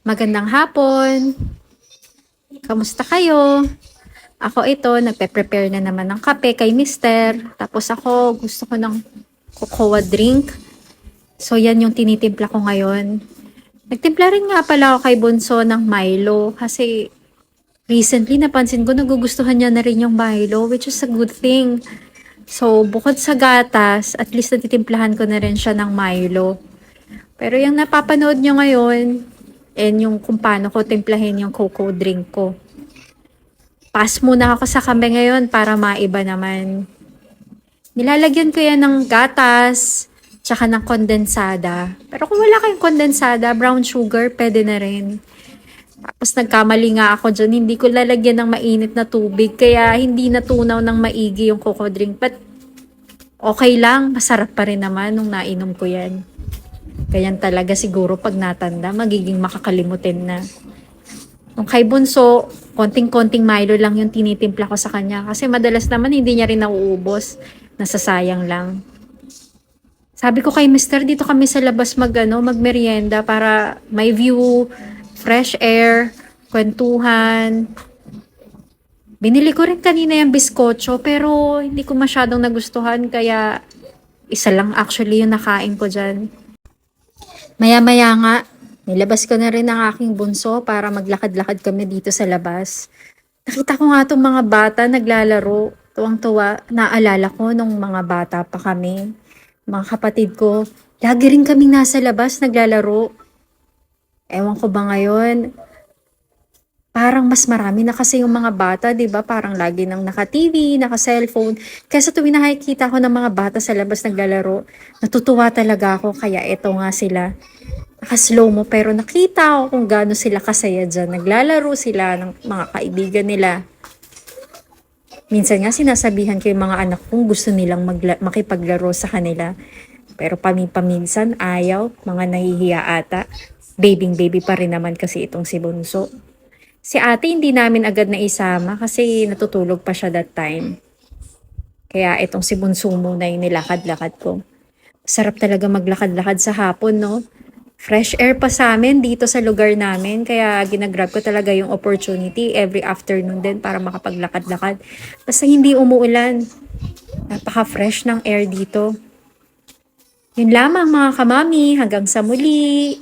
Magandang hapon. Kamusta kayo? Ako ito, nagpe-prepare na naman ng kape kay Mister. Tapos ako, gusto ko ng cocoa drink. So, yan yung tinitimpla ko ngayon. Nagtimpla rin nga pala ako kay Bunso ng Milo kasi recently napansin ko nagugustuhan niya na rin yung Milo, which is a good thing. So, bukod sa gatas, at least natitimplahan ko na rin siya ng Milo. Pero yung napapanood nyo ngayon, and yung kung paano ko timplahin yung cocoa drink ko. Pass muna ako sa kape ngayon para maiba naman. Nilalagyan ko yan ng gatas, tsaka ng kondensada. Pero kung wala kayong kondensada, brown sugar, pwede na rin. Tapos nagkamali nga ako dyan, hindi ko lalagyan ng mainit na tubig, kaya hindi natunaw ng maigi yung cocoa drink. But okay lang, masarap pa rin naman nung nainom ko yan. Ganyan talaga siguro pag natanda, magiging makakalimutin na. Nung kay Bunso, konting-konting Milo lang yung tinitimpla ko sa kanya. Kasi madalas naman hindi niya rin nauubos. Nasasayang lang. Sabi ko kay Mister, dito kami sa labas magmerienda para may view, fresh air, kwentuhan. Binili ko rin kanina yung biskotso pero hindi ko masyadong nagustuhan kaya isa lang actually yung nakain ko dyan. Maya-maya nga, nilabas ko na rin ang aking bunso para maglakad-lakad kami dito sa labas. Nakita ko nga itong mga bata naglalaro. Tuwang-tuwa, naalala ko nung mga bata pa kami. Mga kapatid ko, lagi rin kaming nasa labas naglalaro. Ewan ko ba ngayon, parang mas marami na kasi yung mga bata, di ba? Parang lagi nang naka-TV, naka-cellphone. Kaya sa tuwing nakikita ko ng mga bata sa labas naglalaro, natutuwa talaga ako. Kaya eto nga sila. Naka-slow mo pero nakita ko kung gaano sila kasaya dyan. Naglalaro sila ng mga kaibigan nila. Minsan nga sinasabihan ko yung mga anak kong gusto nilang makipaglaro sa kanila. Pero paminsan ayaw, mga nahihiya ata. Baby pa rin naman kasi itong si Bunso. Si ate hindi namin agad na isama kasi natutulog pa siya that time. Kaya itong si Bunso muna yung nilakad-lakad ko. Sarap talaga maglakad-lakad sa hapon, no? Fresh air pa sa amin dito sa lugar namin. Kaya ginagrab ko talaga yung opportunity every afternoon din para makapaglakad-lakad. Basta hindi umuulan. Napaka-fresh ng air dito. Yun lamang mga kamami. Hanggang sa muli.